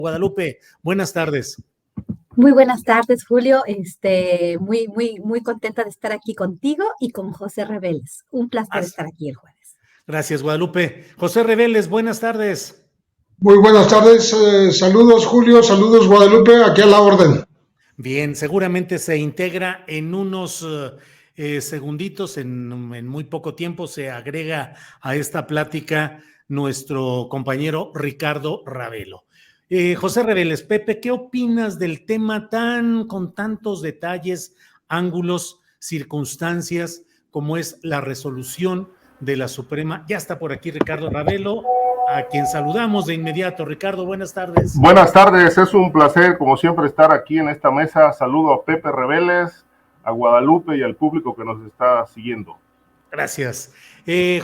Guadalupe, buenas tardes. Muy buenas tardes, Julio. Muy contenta de estar aquí contigo y con José Reveles. Un placer estar aquí el jueves. Gracias, Guadalupe. José Reveles, buenas tardes. Muy buenas tardes. Saludos, Julio. Saludos, Guadalupe. Aquí a la orden. Bien, seguramente se integra en unos segunditos, en muy poco tiempo, se agrega a esta plática nuestro compañero Ricardo Ravelo. José Reveles, Pepe, ¿qué opinas del tema con tantos detalles, ángulos, circunstancias, como es la resolución de la Suprema? Ya está por aquí Ricardo Ravelo, a quien saludamos de inmediato. Ricardo, buenas tardes. Buenas tardes, es un placer, como siempre, estar aquí en esta mesa. Saludo a Pepe Reveles, a Guadalupe y al público que nos está siguiendo. Gracias.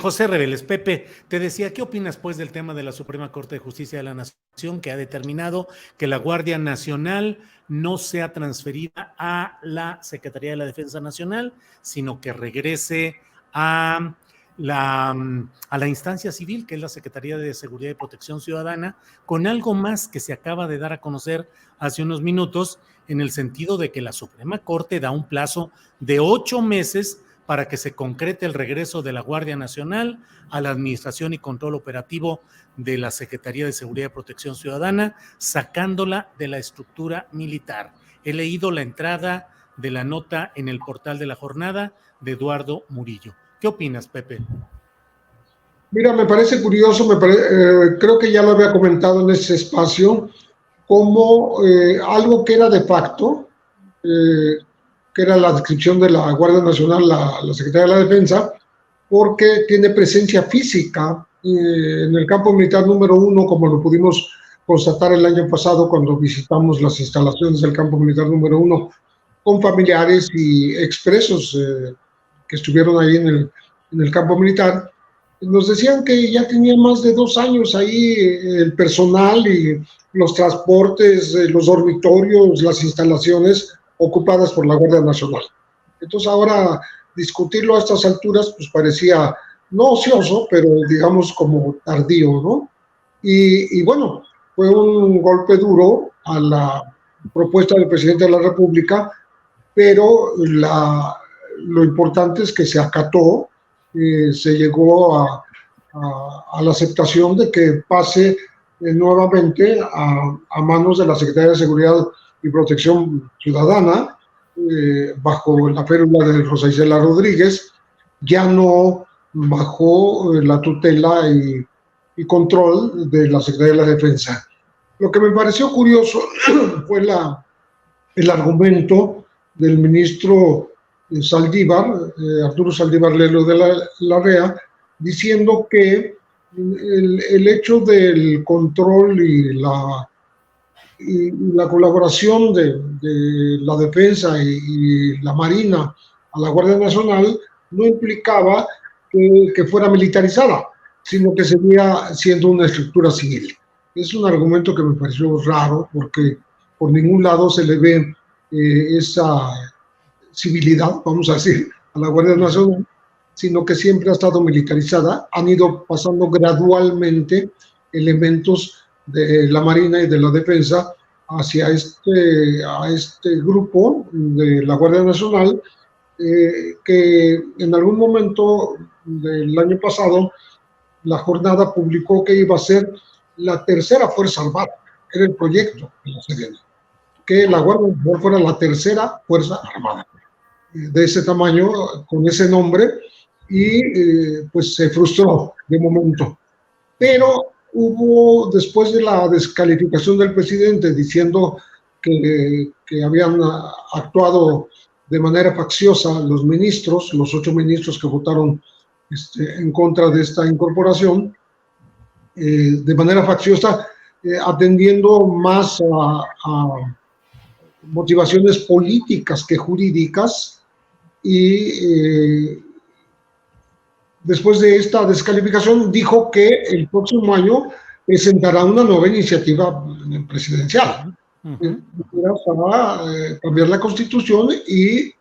José Reveles, Pepe, te decía, ¿qué opinas pues del tema de la Suprema Corte de Justicia de la Nación, que ha determinado que la Guardia Nacional no sea transferida a la Secretaría de la Defensa Nacional, sino que regrese a la instancia civil, que es la Secretaría de Seguridad y Protección Ciudadana, con algo más que se acaba de dar a conocer hace unos minutos, en el sentido de que la Suprema Corte da un plazo de 8 meses para que se concrete el regreso de la Guardia Nacional a la administración y control operativo de la Secretaría de Seguridad y Protección Ciudadana, sacándola de la estructura militar. He leído la entrada de la nota en el portal de La Jornada de Eduardo Murillo. ¿Qué opinas, Pepe? Mira, me parece curioso, creo que ya lo había comentado en ese espacio, como algo que era de facto, que era la descripción de la Guardia Nacional, la Secretaría de la Defensa, porque tiene presencia física en el campo militar número 1, como lo pudimos constatar el año pasado cuando visitamos las instalaciones del campo militar número 1 con familiares y expresos que estuvieron ahí en el campo militar. Nos decían que ya tenía más de 2 años ahí el personal y los transportes, los dormitorios, las instalaciones ocupadas por la Guardia Nacional. Entonces ahora discutirlo a estas alturas pues parecía no ocioso, pero digamos como tardío, ¿no? Y bueno, fue un golpe duro a la propuesta del presidente de la República, pero lo importante es que se acató, se llegó a la aceptación de que pase nuevamente a manos de la Secretaría de Seguridad y Protección Ciudadana, bajo la férula de Rosa Isela Rodríguez, ya no bajo la tutela y control de la Secretaría de la Defensa. Lo que me pareció curioso fue el argumento del ministro Saldívar, Arturo Saldívar Lelo de la REA, diciendo que el hecho del control y la colaboración de la defensa y la Marina a la Guardia Nacional no implicaba que fuera militarizada, sino que seguía siendo una estructura civil. Es un argumento que me pareció raro, porque por ningún lado se le ve esa civilidad, vamos a decir, a la Guardia Nacional, sino que siempre ha estado militarizada. Han ido pasando gradualmente elementos de la Marina y de la Defensa hacia este grupo de la Guardia Nacional, que en algún momento del año pasado La Jornada publicó que iba a ser la tercera Fuerza Armada. Era el proyecto de la Sedena, que la Guardia Nacional fuera la tercera Fuerza Armada de ese tamaño, con ese nombre, y pues se frustró de momento. Pero hubo, después de la descalificación del presidente diciendo que habían actuado de manera facciosa los ministros, los 8 ministros que votaron en contra de esta incorporación, de manera facciosa, atendiendo más a motivaciones políticas que jurídicas, y después de esta descalificación dijo que el próximo año presentará una nueva iniciativa presidencial para cambiar la Constitución y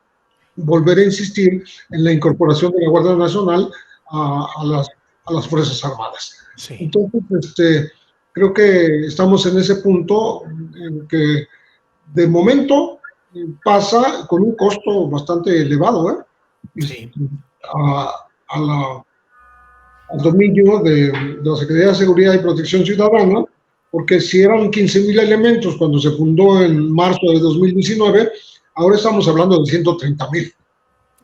volver a insistir en la incorporación de la Guardia Nacional a las Fuerzas Armadas. Sí. Entonces, Creo que estamos en ese punto en que de momento pasa con un costo bastante elevado, Sí. a, al dominio de la Secretaría de Seguridad y Protección Ciudadana, porque si eran 15,000 elementos cuando se fundó en marzo de 2019, ahora estamos hablando de 130,000,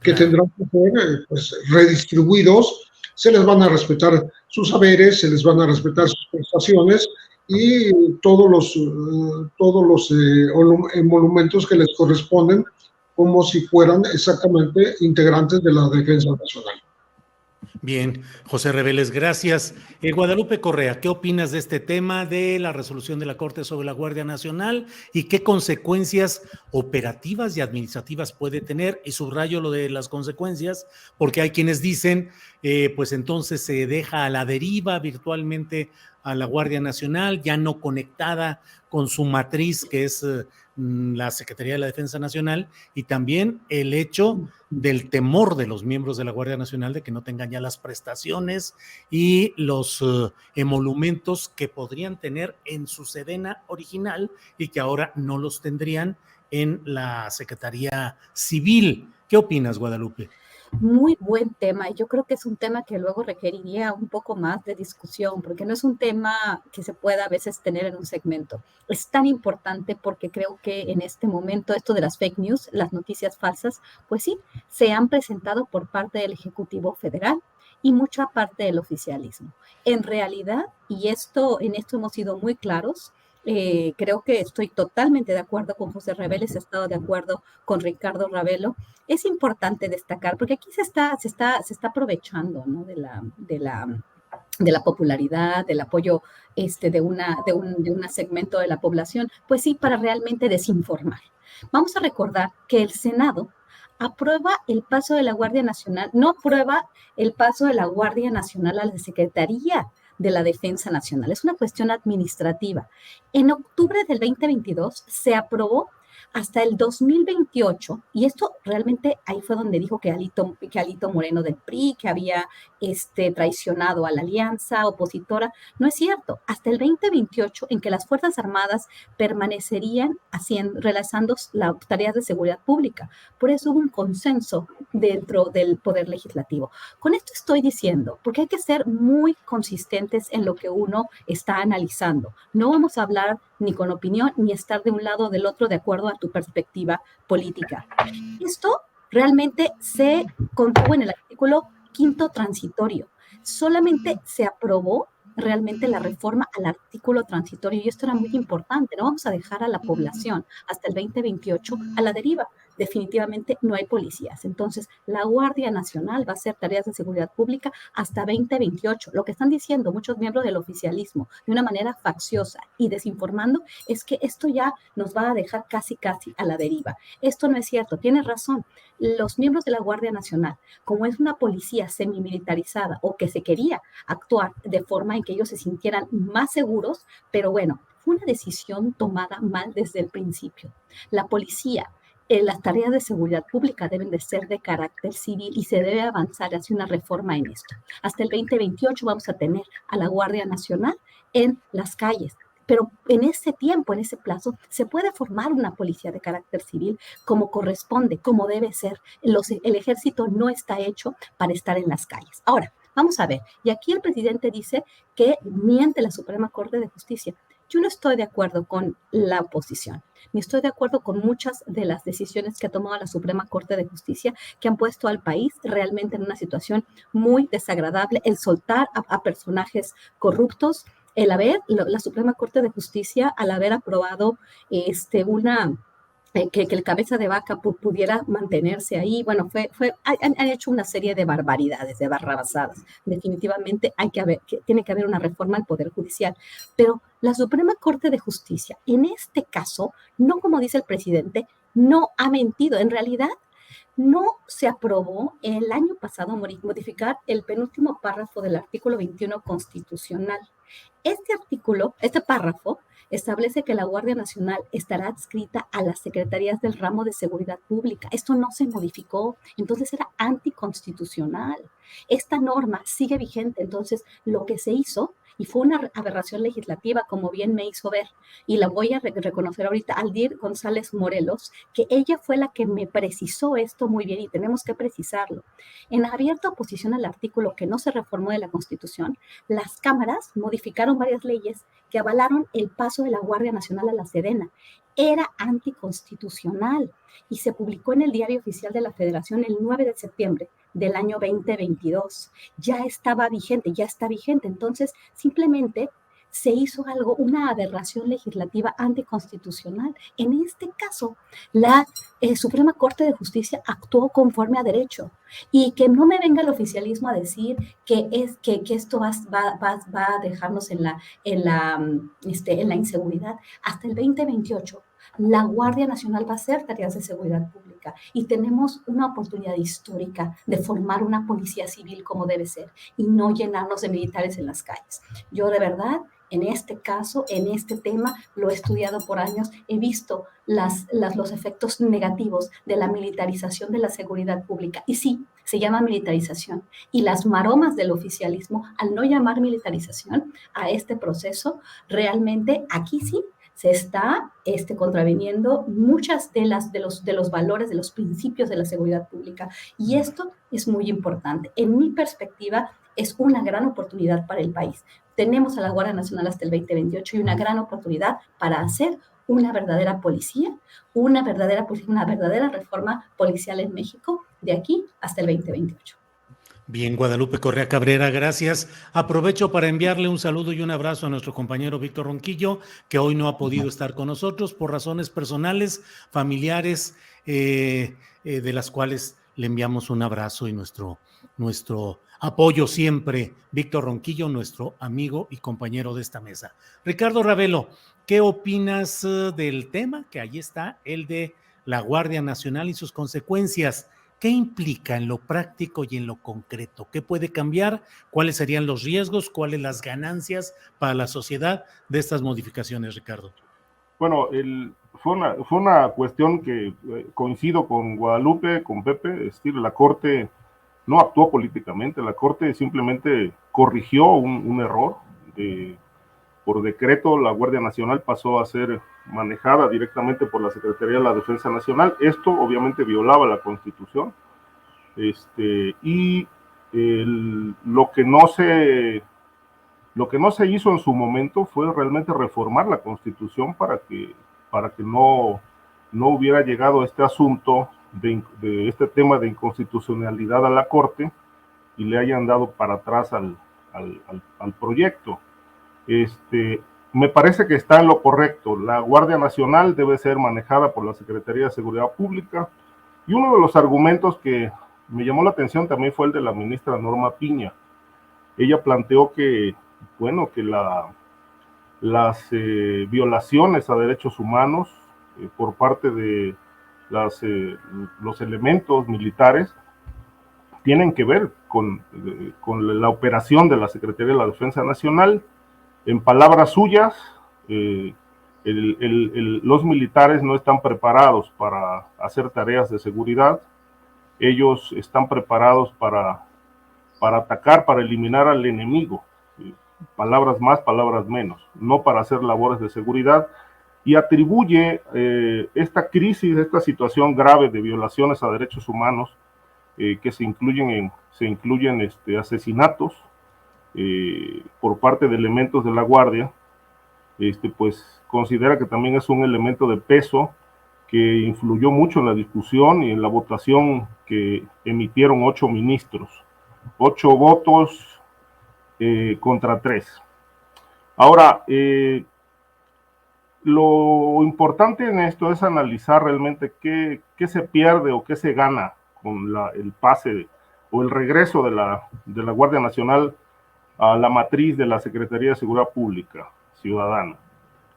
que Claro. tendrán que ser pues, redistribuidos, se les van a respetar sus saberes, se les van a respetar sus prestaciones y todos los emolumentos que les corresponden como si fueran exactamente integrantes de la Defensa Nacional. Bien, José Reveles, gracias. Guadalupe Correa, ¿qué opinas de este tema de la resolución de la Corte sobre la Guardia Nacional y qué consecuencias operativas y administrativas puede tener? Y subrayo lo de las consecuencias, porque hay quienes dicen, pues entonces se deja a la deriva virtualmente a la Guardia Nacional, ya no conectada con su matriz, que es la Secretaría de la Defensa Nacional, y también el hecho del temor de los miembros de la Guardia Nacional de que no tengan ya las prestaciones y los emolumentos que podrían tener en su sedena original y que ahora no los tendrían en la Secretaría Civil. ¿Qué opinas, Guadalupe? Muy buen tema. Yo creo que es un tema que luego requeriría un poco más de discusión, porque no es un tema que se pueda a veces tener en un segmento. Es tan importante porque creo que en este momento esto de las fake news, las noticias falsas, pues sí, se han presentado por parte del Ejecutivo Federal y mucha parte del oficialismo. En realidad, y en esto hemos sido muy claros, creo que estoy totalmente de acuerdo con José Reveles, he estado de acuerdo con Ricardo Ravelo. Es importante destacar, porque aquí se está aprovechando, ¿no? de la popularidad, del apoyo de un segmento de la población, pues sí, para realmente desinformar. Vamos a recordar que el Senado aprueba el paso de la Guardia Nacional, no aprueba el paso de la Guardia Nacional a la Secretaría de la Defensa Nacional. Es una cuestión administrativa. En octubre del 2022 se aprobó hasta el 2028, y esto realmente ahí fue donde dijo que Alito Moreno del PRI, que había traicionado a la alianza opositora. No es cierto, hasta el 2028 en que las Fuerzas Armadas permanecerían realizando las tareas de seguridad pública. Por eso hubo un consenso dentro del Poder Legislativo. Con esto estoy diciendo, porque hay que ser muy consistentes en lo que uno está analizando. No vamos a hablar ni con opinión, ni estar de un lado o del otro de acuerdo a tu perspectiva política. Esto realmente se contuvo en el artículo 5º transitorio. Solamente se aprobó realmente la reforma al artículo transitorio, y esto era muy importante. No vamos a dejar a la población hasta el 2028 a la deriva. Definitivamente no hay policías. Entonces, la Guardia Nacional va a hacer tareas de seguridad pública hasta 2028. Lo que están diciendo muchos miembros del oficialismo de una manera facciosa y desinformando es que esto ya nos va a dejar casi a la deriva. Esto no es cierto. Tienes razón. Los miembros de la Guardia Nacional, como es una policía semimilitarizada o que se quería actuar de forma en que ellos se sintieran más seguros, pero bueno, fue una decisión tomada mal desde el principio. La policía, las tareas de seguridad pública deben de ser de carácter civil y se debe avanzar hacia una reforma en esto. Hasta el 2028 vamos a tener a la Guardia Nacional en las calles. Pero en ese tiempo, en ese plazo, se puede formar una policía de carácter civil como corresponde, como debe ser. El ejército no está hecho para estar en las calles. Ahora, vamos a ver, y aquí el presidente dice que miente la Suprema Corte de Justicia. Yo no estoy de acuerdo con la oposición, ni estoy de acuerdo con muchas de las decisiones que ha tomado la Suprema Corte de Justicia, que han puesto al país realmente en una situación muy desagradable, el soltar a personajes corruptos, la Suprema Corte de Justicia, al haber aprobado que el cabeza de vaca pudiera mantenerse ahí. Bueno, han hecho una serie de barbaridades, de barrabasadas. Definitivamente tiene que haber una reforma al Poder Judicial. Pero la Suprema Corte de Justicia, en este caso, no como dice el presidente, no ha mentido. En realidad, no se aprobó el año pasado modificar el penúltimo párrafo del artículo 21 constitucional. Este párrafo establece que la Guardia Nacional estará adscrita a las secretarías del ramo de seguridad pública. Esto no se modificó, entonces era anticonstitucional. Esta norma sigue vigente, entonces lo que se hizo, y fue una aberración legislativa, como bien me hizo ver, y la voy a reconocer ahorita, Aldir González Morelos, que ella fue la que me precisó esto muy bien y tenemos que precisarlo. En abierta oposición al artículo que no se reformó de la Constitución, las cámaras modificaron varias leyes que avalaron el paso de la Guardia Nacional a la Sedena. Era anticonstitucional y se publicó en el Diario Oficial de la Federación el 9 de septiembre del año 2022. Ya estaba vigente, ya está vigente. Entonces, simplemente se hizo algo, una aberración legislativa anticonstitucional. En este caso, la Suprema Corte de Justicia actuó conforme a derecho. Y que no me venga el oficialismo a decir que esto va a dejarnos en la inseguridad. Hasta el 2028, la Guardia Nacional va a hacer tareas de seguridad pública y tenemos una oportunidad histórica de formar una policía civil como debe ser y no llenarnos de militares en las calles. Yo de verdad, en este caso, en este tema, lo he estudiado por años, he visto los efectos negativos de la militarización de la seguridad pública. Y sí, se llama militarización. Y las maromas del oficialismo, al no llamar militarización a este proceso, realmente aquí sí se está contraviniendo muchas de los valores, de los principios de la seguridad pública. Y esto es muy importante. En mi perspectiva, es una gran oportunidad para el país. Tenemos a la Guardia Nacional hasta el 2028 y una gran oportunidad para hacer una verdadera policía, una verdadera reforma policial en México de aquí hasta el 2028. Bien, Guadalupe Correa Cabrera, gracias. Aprovecho para enviarle un saludo y un abrazo a nuestro compañero Víctor Ronquillo, que hoy no ha podido estar con nosotros por razones personales, familiares, de las cuales le enviamos un abrazo y nuestro apoyo siempre. Víctor Ronquillo, nuestro amigo y compañero de esta mesa. Ricardo Ravelo, ¿qué opinas del tema? Que ahí está, el de la Guardia Nacional y sus consecuencias. ¿Qué implica en lo práctico y en lo concreto? ¿Qué puede cambiar? ¿Cuáles serían los riesgos? ¿Cuáles las ganancias para la sociedad de estas modificaciones, Ricardo? Bueno, fue una cuestión que coincido con Guadalupe, con Pepe, es decir, la Corte no actuó políticamente, la Corte simplemente corrigió un error. Por decreto, la Guardia Nacional pasó a ser manejada directamente por la Secretaría de la Defensa Nacional. Esto obviamente violaba la Constitución. Lo que no se hizo en su momento fue realmente reformar la Constitución para que no hubiera llegado este asunto de este tema de inconstitucionalidad a la Corte y le hayan dado para atrás al proyecto. Me parece que está en lo correcto. La Guardia Nacional debe ser manejada por la Secretaría de Seguridad Pública, y uno de los argumentos que me llamó la atención también fue el de la ministra Norma Piña. Ella planteó que las violaciones a derechos humanos por parte de los elementos militares tienen que ver con la operación de la Secretaría de la Defensa Nacional. En palabras suyas, los militares no están preparados para hacer tareas de seguridad. Ellos están preparados para atacar, para eliminar al enemigo. Palabras más, palabras menos, no para hacer labores de seguridad. Y atribuye esta crisis, esta situación grave de violaciones a derechos humanos, que se incluyen asesinatos por parte de elementos de la Guardia, pues considera que también es un elemento de peso que influyó mucho en la discusión y en la votación que emitieron 8 ministros, 8 votos contra 3. Ahora, lo importante en esto es analizar realmente qué se pierde o qué se gana con el pase o el regreso de la Guardia Nacional a la matriz de la Secretaría de Seguridad Pública Ciudadana.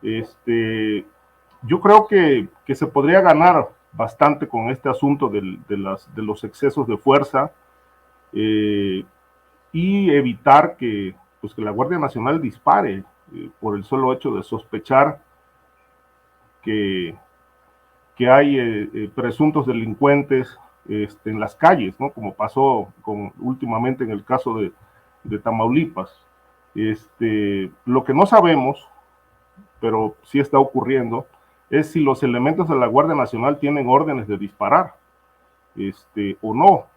Yo creo que se podría ganar bastante con este asunto de los excesos de fuerza, y evitar que la Guardia Nacional dispare por el solo hecho de sospechar que hay presuntos delincuentes en las calles, ¿no? Como pasó últimamente en el caso de Tamaulipas. Lo que no sabemos, pero sí está ocurriendo, es si los elementos de la Guardia Nacional tienen órdenes de disparar, o no.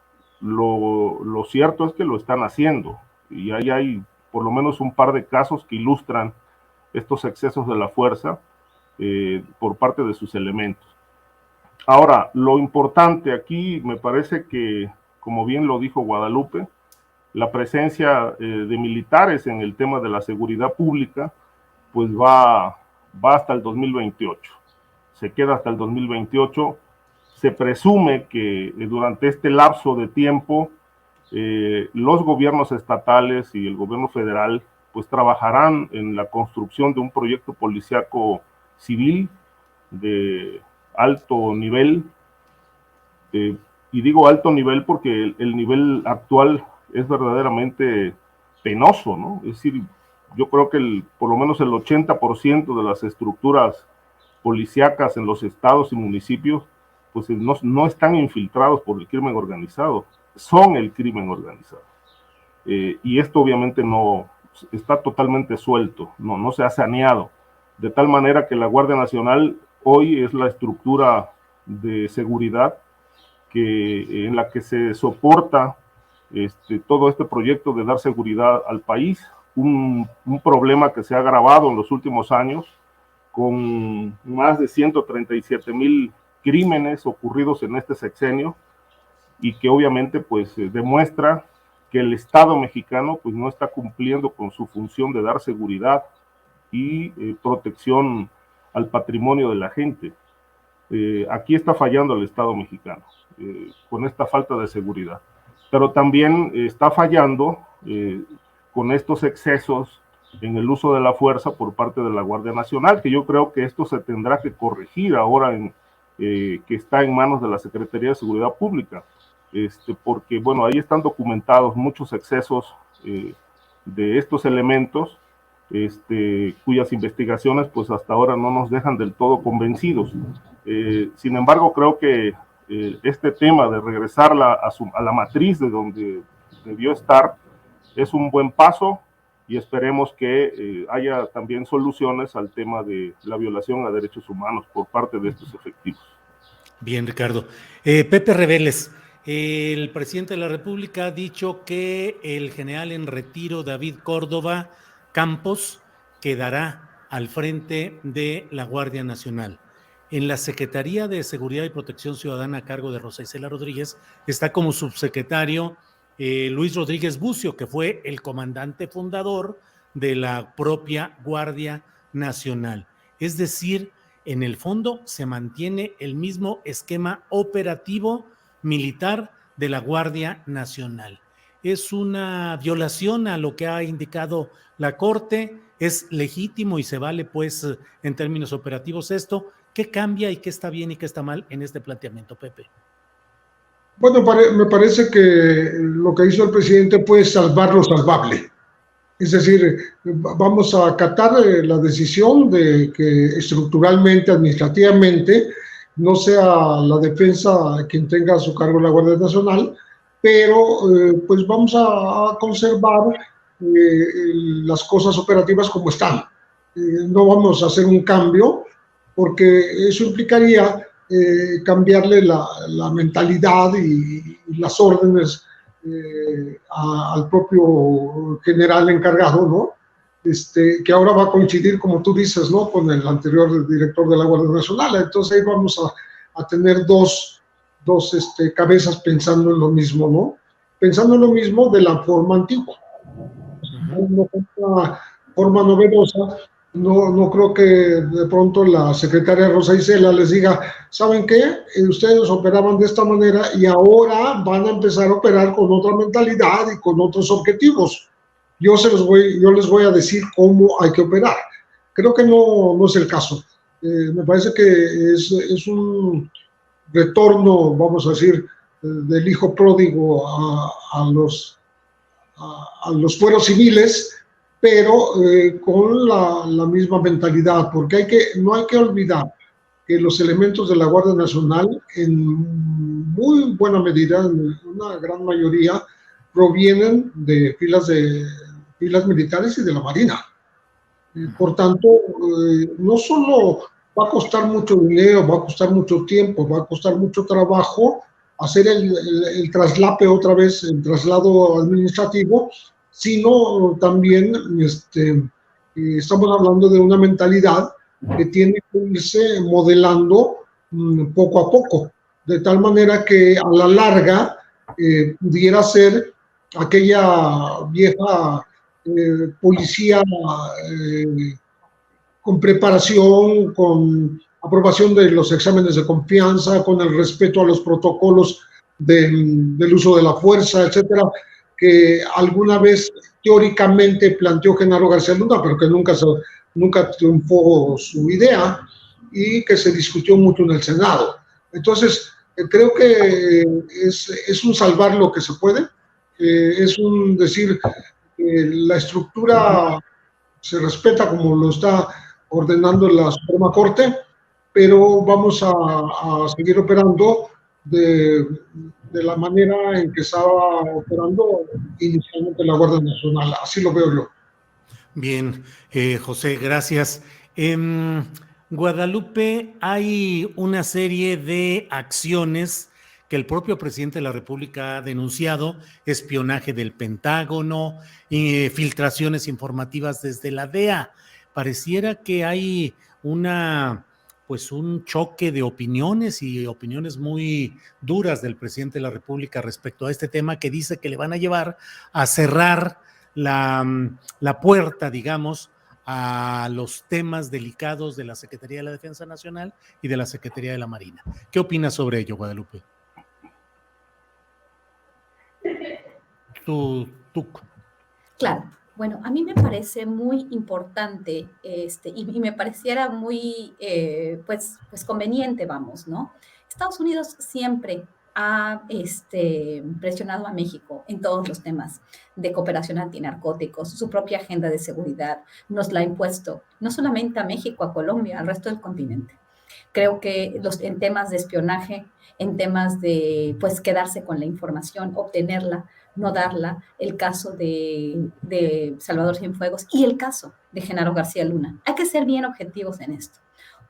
Lo cierto es que lo están haciendo, y ahí hay por lo menos un par de casos que ilustran estos excesos de la fuerza por parte de sus elementos. Ahora, lo importante aquí me parece que, como bien lo dijo Guadalupe, la presencia de militares en el tema de la seguridad pública, pues va hasta el 2028. Se queda hasta el 2028. Se presume que durante este lapso de tiempo los gobiernos estatales y el gobierno federal pues trabajarán en la construcción de un proyecto policíaco civil de alto nivel, y digo alto nivel porque el nivel actual es verdaderamente penoso, ¿no? Es decir, yo creo que por lo menos el 80% de las estructuras policíacas en los estados y municipios pues no están infiltrados por el crimen organizado, son el crimen organizado. Y esto obviamente no está totalmente suelto, no se ha saneado, de tal manera que la Guardia Nacional hoy es la estructura de seguridad en la que se soporta todo este proyecto de dar seguridad al país, un problema que se ha agravado en los últimos años con más de 137,000 crímenes ocurridos en este sexenio, y que obviamente pues demuestra que el Estado mexicano pues no está cumpliendo con su función de dar seguridad y protección al patrimonio de la gente. Aquí está fallando el Estado mexicano con esta falta de seguridad, pero también está fallando con estos excesos en el uso de la fuerza por parte de la Guardia Nacional, que yo creo que esto se tendrá que corregir ahora que está en manos de la Secretaría de Seguridad Pública, porque bueno, ahí están documentados muchos excesos de estos elementos, cuyas investigaciones pues hasta ahora no nos dejan del todo convencidos. Sin embargo, creo que este tema de regresarla a la matriz de donde debió estar es un buen paso, y esperemos que haya también soluciones al tema de la violación a derechos humanos por parte de estos efectivos. Bien, Ricardo. Pepe Reveles, el presidente de la República ha dicho que el general en retiro David Córdoba Campos quedará al frente de la Guardia Nacional. En la Secretaría de Seguridad y Protección Ciudadana a cargo de Rosa Isela Rodríguez está como subsecretario Luis Rodríguez Bucio, que fue el comandante fundador de la propia Guardia Nacional. Es decir, en el fondo se mantiene el mismo esquema operativo militar de la Guardia Nacional. Es una violación a lo que ha indicado la Corte, es legítimo y se vale pues en términos operativos esto. ¿Qué cambia y qué está bien y qué está mal en este planteamiento, Pepe? Bueno, me parece que lo que hizo el presidente puede salvar lo salvable. Es decir, vamos a acatar la decisión de que estructuralmente, administrativamente, no sea la defensa quien tenga a su cargo la Guardia Nacional, pero pues vamos a conservar las cosas operativas como están. No vamos a hacer un cambio, porque eso implicaría cambiarle la mentalidad y las órdenes al propio general encargado, ¿no? Que ahora va a coincidir, como tú dices, ¿no? Con el anterior director de la Guardia Nacional. Entonces ahí vamos a tener dos cabezas pensando en lo mismo, ¿no? Pensando en lo mismo de la forma antigua. Una forma novedosa. No creo que de pronto la secretaria Rosa Isela les diga, ¿saben qué? Ustedes operaban de esta manera y ahora van a empezar a operar con otra mentalidad y con otros objetivos. Yo les voy a decir cómo hay que operar. Creo que no es el caso. Me parece que es un retorno, vamos a decir, del hijo pródigo a los fueros civiles, pero con la misma mentalidad, porque no hay que olvidar que los elementos de la Guardia Nacional, en muy buena medida, en una gran mayoría, provienen de filas de filas militares y de la Marina. Por tanto, no solo va a costar mucho dinero, va a costar mucho tiempo, va a costar mucho trabajo hacer el traslape otra vez, el traslado administrativo, sino también estamos hablando de una mentalidad que tiene que irse modelando poco a poco, de tal manera que a la larga pudiera ser aquella vieja policía con preparación, con aprobación de los exámenes de confianza, con el respeto a los protocolos del uso de la fuerza, etcétera, que alguna vez teóricamente planteó Genaro García Luna, pero que nunca triunfó su idea y que se discutió mucho en el Senado. Entonces, creo que es un salvar lo que se puede, es un decir, la estructura se respeta como lo está ordenando la Suprema Corte, pero vamos a seguir operando de la manera en que estaba operando inicialmente la Guardia Nacional. Así lo veo yo. Bien, José, gracias. En Guadalupe hay una serie de acciones que el propio presidente de la República ha denunciado: espionaje del Pentágono, filtraciones informativas desde la DEA. Pareciera que hay pues un choque de opiniones y opiniones muy duras del presidente de la República respecto a este tema, que dice que le van a llevar a cerrar la puerta, digamos, a los temas delicados de la Secretaría de la Defensa Nacional y de la Secretaría de la Marina. ¿Qué opinas sobre ello, Guadalupe? Tú. Claro, bueno, a mí me parece muy importante y me pareciera muy pues conveniente, vamos, ¿no? Estados Unidos siempre ha presionado a México en todos los temas de cooperación antinarcóticos, su propia agenda de seguridad nos la ha impuesto, no solamente a México, a Colombia, al resto del continente. Creo que en temas de espionaje, en temas de pues quedarse con la información, obtenerla, no darla, el caso de Salvador Cienfuegos y el caso de Genaro García Luna. Hay que ser bien objetivos en esto.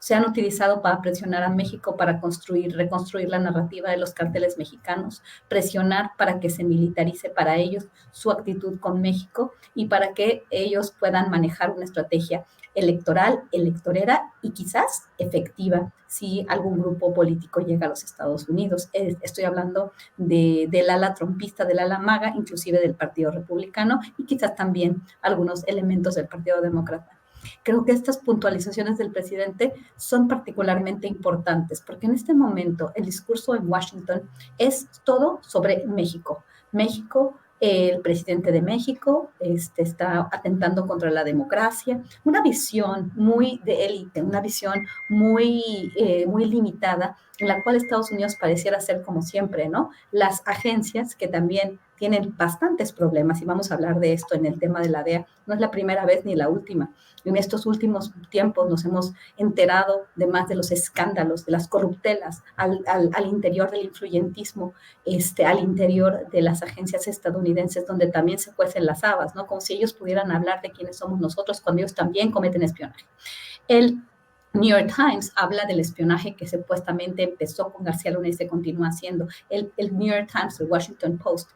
Se han utilizado para presionar a México para reconstruir la narrativa de los carteles mexicanos, presionar para que se militarice para ellos su actitud con México y para que ellos puedan manejar una estrategia electoral, electorera y quizás efectiva si algún grupo político llega a los Estados Unidos. Estoy hablando del ala trumpista, del ala maga, inclusive del Partido Republicano y quizás también algunos elementos del Partido Demócrata. Creo que estas puntualizaciones del presidente son particularmente importantes porque en este momento el discurso en Washington es todo sobre México. México, el presidente de México está atentando contra la democracia, una visión muy de élite, una visión muy limitada, en la cual Estados Unidos pareciera ser como siempre, ¿no? Las agencias que también tienen bastantes problemas, y vamos a hablar de esto en el tema de la DEA, no es la primera vez ni la última. En estos últimos tiempos nos hemos enterado de más de los escándalos, de las corruptelas al interior del influyentismo, al interior de las agencias estadounidenses, donde también se cuecen las habas, ¿no? Como si ellos pudieran hablar de quiénes somos nosotros cuando ellos también cometen espionaje. El New York Times habla del espionaje que supuestamente empezó con García Luna y se continúa haciendo. El New York Times, el Washington Post,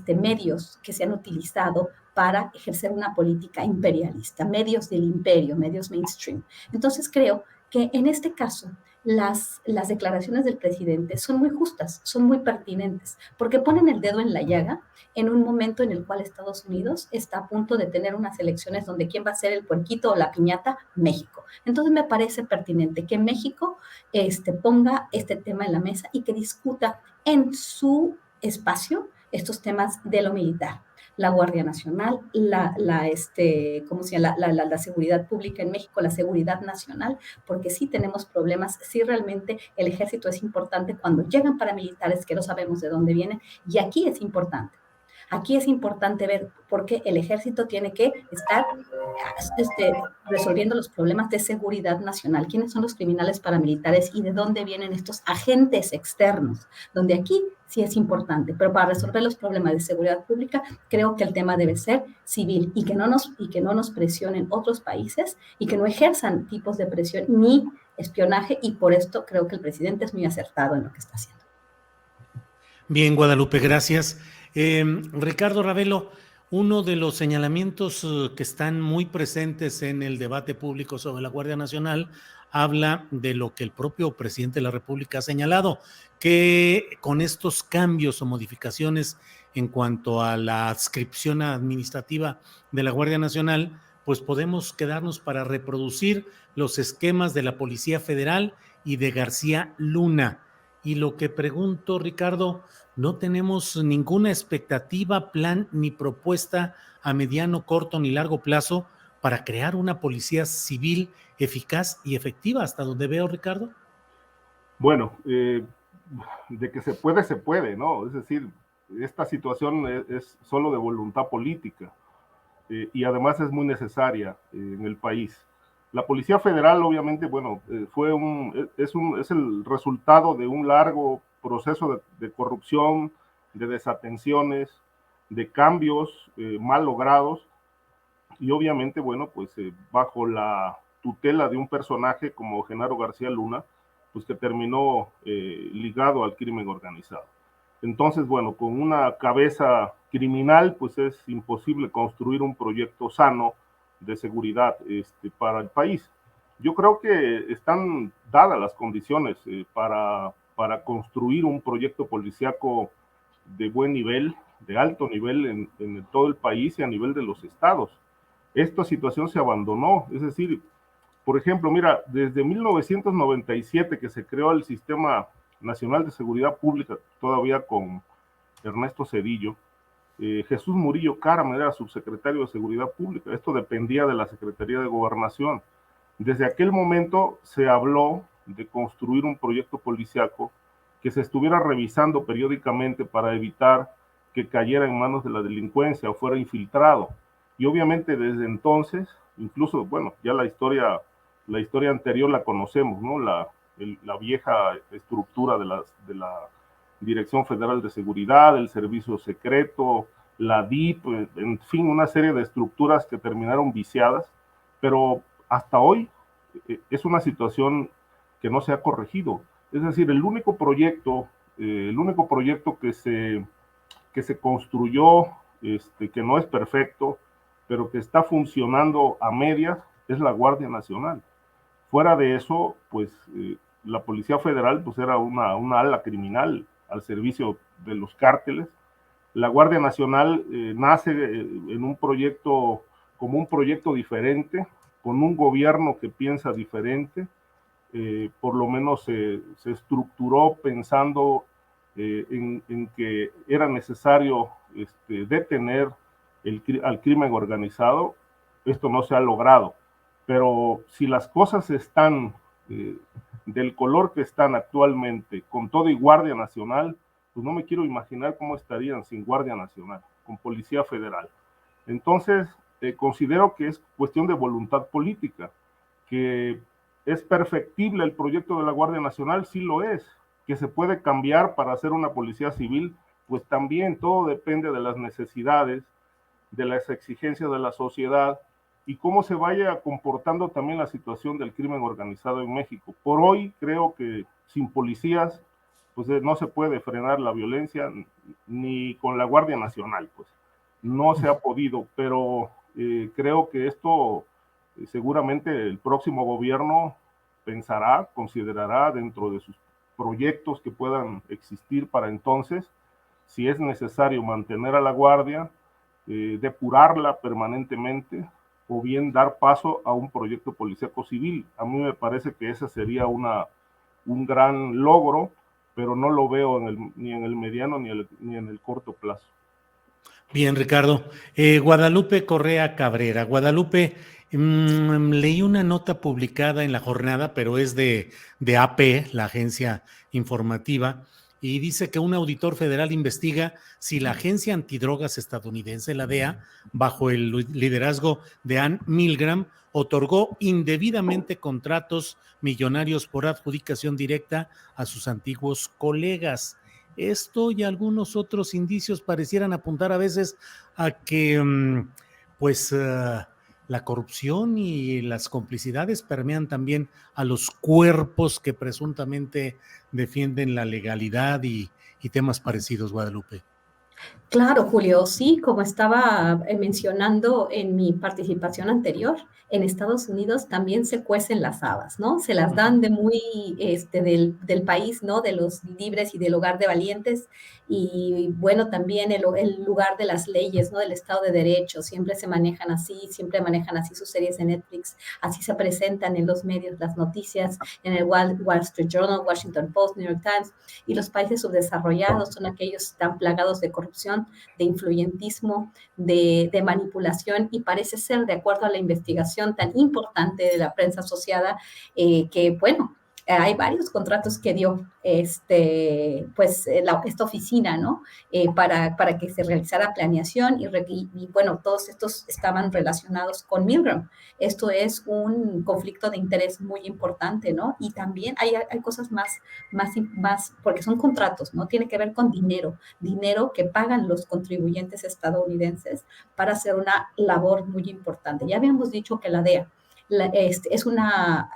medios que se han utilizado para ejercer una política imperialista, medios del imperio, medios mainstream. Entonces creo que en este caso las declaraciones del presidente son muy justas, son muy pertinentes, porque ponen el dedo en la llaga en un momento en el cual Estados Unidos está a punto de tener unas elecciones donde quién va a ser el puerquito o la piñata, México. Entonces me parece pertinente que México ponga este tema en la mesa y que discuta en su espacio estos temas de lo militar. La Guardia Nacional, la seguridad pública en México, la seguridad nacional, porque sí tenemos problemas, sí realmente el ejército es importante cuando llegan paramilitares que no sabemos de dónde vienen, y aquí es importante. Aquí es importante ver por qué el ejército tiene que estar resolviendo los problemas de seguridad nacional. ¿Quiénes son los criminales paramilitares y de dónde vienen estos agentes externos? Donde aquí sí es importante, pero para resolver los problemas de seguridad pública creo que el tema debe ser civil y que no nos presionen otros países y que no ejerzan tipos de presión ni espionaje, y por esto creo que el presidente es muy acertado en lo que está haciendo. Bien, Guadalupe, gracias. Ricardo Ravelo, uno de los señalamientos que están muy presentes en el debate público sobre la Guardia Nacional habla de lo que el propio presidente de la República ha señalado, que con estos cambios o modificaciones en cuanto a la adscripción administrativa de la Guardia Nacional, pues podemos quedarnos para reproducir los esquemas de la Policía Federal y de García Luna. Y lo que pregunto, Ricardo, no tenemos ninguna expectativa, plan ni propuesta a mediano, corto ni largo plazo para crear una policía civil eficaz y efectiva, hasta donde veo, Ricardo. Bueno, de que se puede, ¿no? Es decir, esta situación es solo de voluntad política y además es muy necesaria en el país. La Policía Federal, obviamente, bueno, es el resultado de un largo proceso de corrupción, de desatenciones, de cambios mal logrados, y obviamente, bueno, pues bajo la tutela de un personaje como Genaro García Luna, pues que terminó ligado al crimen organizado. Entonces, bueno, con una cabeza criminal, pues es imposible construir un proyecto sano de seguridad para el país. Yo creo que están dadas las condiciones para construir un proyecto policíaco de buen nivel, de alto nivel en todo el país y a nivel de los estados. Esta situación se abandonó, es decir, por ejemplo, mira, desde 1997 que se creó el Sistema Nacional de Seguridad Pública, todavía con Ernesto Zedillo, Jesús Murillo Caram era subsecretario de Seguridad Pública. Esto dependía de la Secretaría de Gobernación. Desde aquel momento se habló de construir un proyecto policiaco que se estuviera revisando periódicamente para evitar que cayera en manos de la delincuencia o fuera infiltrado. Y obviamente desde entonces, incluso, bueno, ya la historia anterior la conocemos, ¿no? La vieja estructura de la Dirección Federal de Seguridad, el Servicio Secreto, la DIP, en fin, una serie de estructuras que terminaron viciadas, pero hasta hoy es una situación que no se ha corregido. Es decir, el único proyecto que se construyó, que no es perfecto, pero que está funcionando a medias, es la Guardia Nacional. Fuera de eso, pues la Policía Federal pues era una ala criminal al servicio de los cárteles. La Guardia Nacional nace en un proyecto, como un proyecto diferente, con un gobierno que piensa diferente, por lo menos se estructuró pensando en que era necesario detener al crimen organizado. Esto no se ha logrado, pero si las cosas están del color que están actualmente, con todo y Guardia Nacional, pues no me quiero imaginar cómo estarían sin Guardia Nacional, con Policía Federal. Entonces, considero que es cuestión de voluntad política, que es perfectible el proyecto de la Guardia Nacional, sí lo es, que se puede cambiar para hacer una policía civil, pues también todo depende de las necesidades, de las exigencias de la sociedad y cómo se vaya comportando también la situación del crimen organizado en México. Por hoy creo que sin policías pues no se puede frenar la violencia, ni con la Guardia Nacional, pues no se ha podido, pero creo que esto seguramente el próximo gobierno pensará, considerará dentro de sus proyectos que puedan existir para entonces, si es necesario mantener a la Guardia, depurarla permanentemente, o bien dar paso a un proyecto policíaco civil. A mí me parece que ese sería un gran logro, pero no lo veo ni en el mediano ni en el corto plazo. Bien, Ricardo. Guadalupe Correa Cabrera. Guadalupe, leí una nota publicada en La Jornada, pero es de AP, la agencia informativa, y dice que un auditor federal investiga si la agencia antidrogas estadounidense, la DEA, bajo el liderazgo de Ann Milgram, otorgó indebidamente contratos millonarios por adjudicación directa a sus antiguos colegas. Esto y algunos otros indicios parecieran apuntar a veces a que pues la corrupción y las complicidades permean también a los cuerpos que presuntamente defienden la legalidad y temas parecidos, Guadalupe. Claro, Julio, sí, como estaba mencionando en mi participación anterior, en Estados Unidos también se cuecen las habas, ¿no? Se las dan de muy, del país, ¿no? De los libres y del hogar de valientes, y bueno, también el lugar de las leyes, ¿no? Del Estado de Derecho, siempre se manejan así, siempre manejan así sus series de Netflix, así se presentan en los medios las noticias, en el Wall Street Journal, Washington Post, New York Times, y los países subdesarrollados son aquellos que están plagados de corrupción, de influyentismo, de manipulación, y parece ser, de acuerdo a la investigación tan importante de la prensa asociada, que bueno, hay varios contratos que dio esta oficina, ¿no? Para que se realizara planeación y bueno, todos estos estaban relacionados con Milgram. Esto es un conflicto de interés muy importante, ¿no? Y también hay cosas más, porque son contratos, ¿no? Tiene que ver con dinero que pagan los contribuyentes estadounidenses para hacer una labor muy importante. Ya habíamos dicho que la DEA es una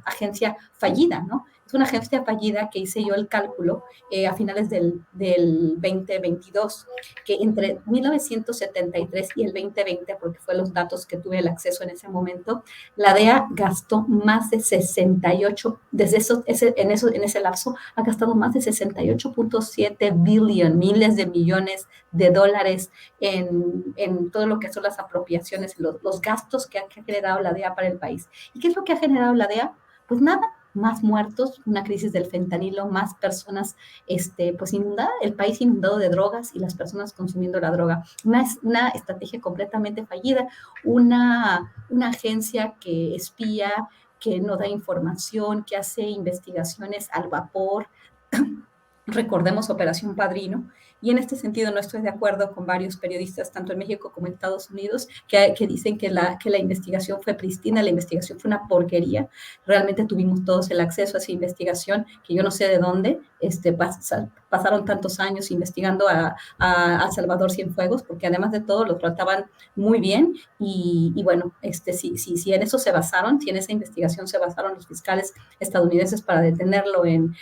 agencia fallida, ¿no? Es una agencia fallida que hice yo el cálculo a finales del 2022, que entre 1973 y el 2020, porque fue los datos que tuve el acceso en ese momento, la DEA gastó más de 68, en ese lapso, ha gastado más de 68.7 billion, miles de millones de dólares en todo lo que son las apropiaciones, los gastos que ha generado la DEA para el país. ¿Y qué es lo que ha generado la DEA? Pues nada, más muertos, una crisis del fentanilo, más personas pues inundadas, el país inundado de drogas y las personas consumiendo la droga. Una estrategia completamente fallida, una agencia que espía, que no da información, que hace investigaciones al vapor. Recordemos Operación Padrino, y en este sentido no estoy de acuerdo con varios periodistas, tanto en México como en Estados Unidos, que dicen que la investigación fue pristina, la investigación fue una porquería. Realmente tuvimos todos el acceso a esa investigación, que yo no sé de dónde pasaron tantos años investigando a Salvador Cienfuegos, porque además de todo lo trataban muy bien, y bueno, si en eso se basaron, si en esa investigación se basaron los fiscales estadounidenses para detenerlo en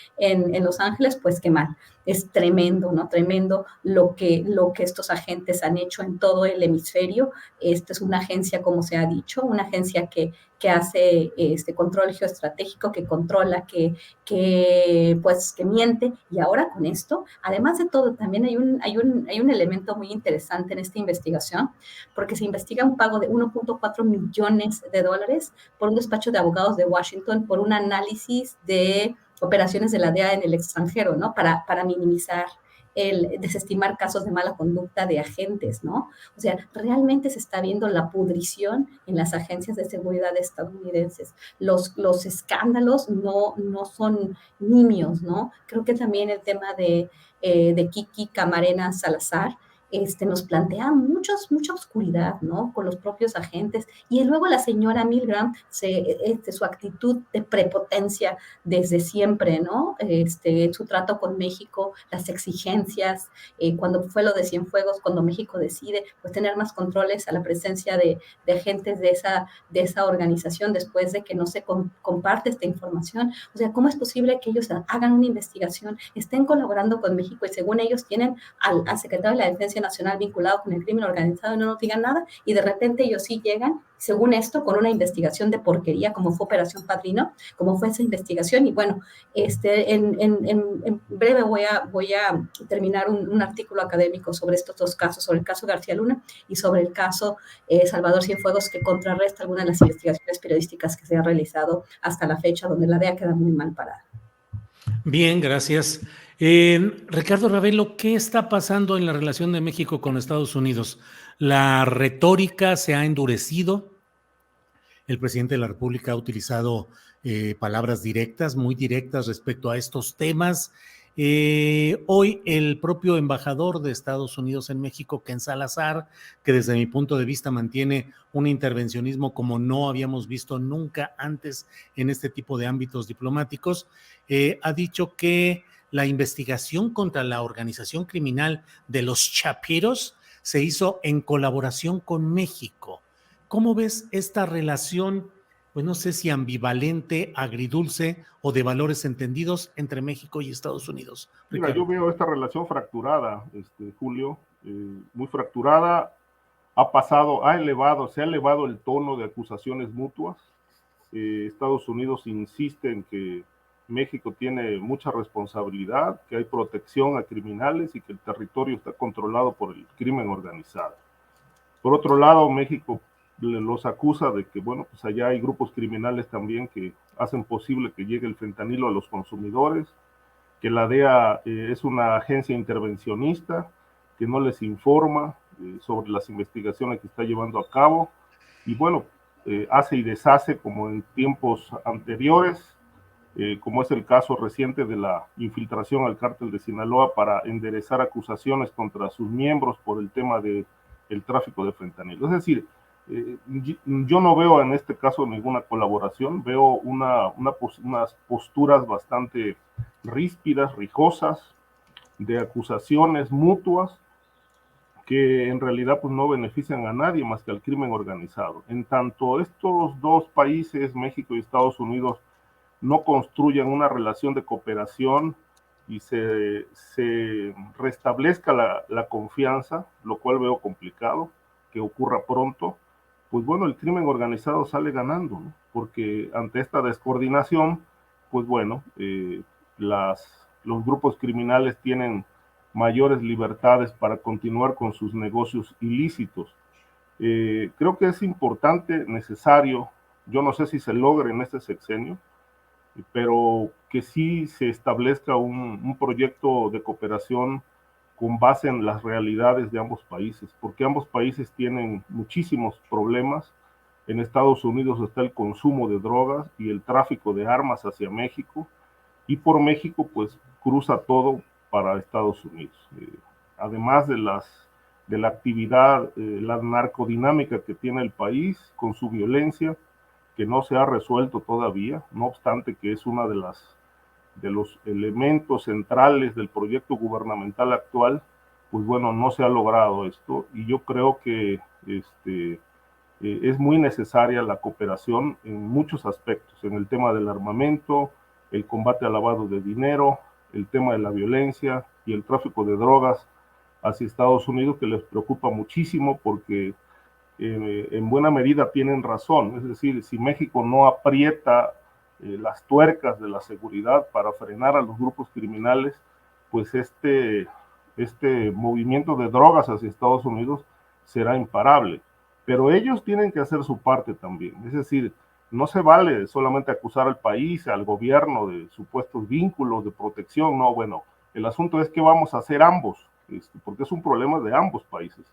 Los Ángeles, pues qué mal. Es tremendo, ¿no? Tremendo lo que estos agentes han hecho en todo el hemisferio. Esta es una agencia, como se ha dicho, una agencia que hace control geoestratégico, que controla, que miente. Y ahora con esto, además de todo, también hay un elemento muy interesante en esta investigación, porque se investiga un pago de 1.4 millones de dólares por un despacho de abogados de Washington por un análisis de operaciones de la DEA en el extranjero, ¿no? Para minimizar desestimar casos de mala conducta de agentes, ¿no? O sea, realmente se está viendo la pudrición en las agencias de seguridad estadounidenses. Los escándalos no son nimios, ¿no? Creo que también el tema de Kiki Camarena Salazar, nos plantea mucha oscuridad, ¿no? Con los propios agentes. Y luego la señora Milgram, su actitud de prepotencia desde siempre, ¿no? Su trato con México, las exigencias, cuando fue lo de Cienfuegos, cuando México decide, pues, tener más controles a la presencia de agentes de esa organización después de que no se comparte esta información. O sea, ¿cómo es posible que ellos hagan una investigación, estén colaborando con México y según ellos tienen al secretario de la Defensa Nacional vinculado con el crimen organizado y no nos digan nada, y de repente ellos sí llegan, según esto, con una investigación de porquería, como fue Operación Padrino, como fue esa investigación? Y bueno, en breve voy a terminar un artículo académico sobre estos dos casos, sobre el caso García Luna y sobre el caso Salvador Cienfuegos, que contrarresta algunas de las investigaciones periodísticas que se han realizado hasta la fecha, donde la DEA queda muy mal parada. Bien, gracias. Ricardo Ravelo, ¿qué está pasando en la relación de México con Estados Unidos? La retórica se ha endurecido. El presidente de la República ha utilizado palabras directas, muy directas respecto a estos temas. Hoy el propio embajador de Estados Unidos en México, Ken Salazar, que desde mi punto de vista mantiene un intervencionismo como no habíamos visto nunca antes en este tipo de ámbitos diplomáticos, ha dicho que la investigación contra la organización criminal de los Chapiros se hizo en colaboración con México. ¿Cómo ves esta relación, pues no sé si ambivalente, agridulce o de valores entendidos entre México y Estados Unidos? Mira, Ricardo. yo veo esta relación fracturada, Julio, muy fracturada. Se ha elevado el tono de acusaciones mutuas. Estados Unidos insiste en que México tiene mucha responsabilidad, que hay protección a criminales y que el territorio está controlado por el crimen organizado. Por otro lado, México los acusa de que, bueno, pues allá hay grupos criminales también que hacen posible que llegue el fentanilo a los consumidores, que la DEA es una agencia intervencionista, que no les informa sobre las investigaciones que está llevando a cabo, y bueno, hace y deshace como en tiempos anteriores, como es el caso reciente de la infiltración al cártel de Sinaloa para enderezar acusaciones contra sus miembros por el tema del tráfico de fentanilo. Es decir, yo no veo en este caso ninguna colaboración, veo unas posturas bastante ríspidas, rijosas, de acusaciones mutuas, que en realidad pues no benefician a nadie más que al crimen organizado. En tanto estos dos países, México y Estados Unidos, no construyan una relación de cooperación y se restablezca la confianza, lo cual veo complicado que ocurra pronto, pues bueno, el crimen organizado sale ganando, ¿no? Porque ante esta descoordinación, pues bueno, los grupos criminales tienen mayores libertades para continuar con sus negocios ilícitos. Creo que es importante, necesario, yo no sé si se logre en este sexenio, pero que sí se establezca un proyecto de cooperación con base en las realidades de ambos países, porque ambos países tienen muchísimos problemas. En Estados Unidos está el consumo de drogas y el tráfico de armas hacia México, y por México pues cruza todo para Estados Unidos. Además de la actividad, la narcodinámica que tiene el país con su violencia, que no se ha resuelto todavía, no obstante que es una de los elementos centrales del proyecto gubernamental actual, pues bueno, no se ha logrado esto, y yo creo que es muy necesaria la cooperación en muchos aspectos, en el tema del armamento, el combate al lavado de dinero, el tema de la violencia y el tráfico de drogas hacia Estados Unidos, que les preocupa muchísimo porque en buena medida tienen razón. Es decir, si México no aprieta las tuercas de la seguridad para frenar a los grupos criminales, pues este movimiento de drogas hacia Estados Unidos será imparable. Pero ellos tienen que hacer su parte también. Es decir, no se vale solamente acusar al país, al gobierno de supuestos vínculos de protección. No, bueno, el asunto es qué vamos a hacer ambos, porque es un problema de ambos países.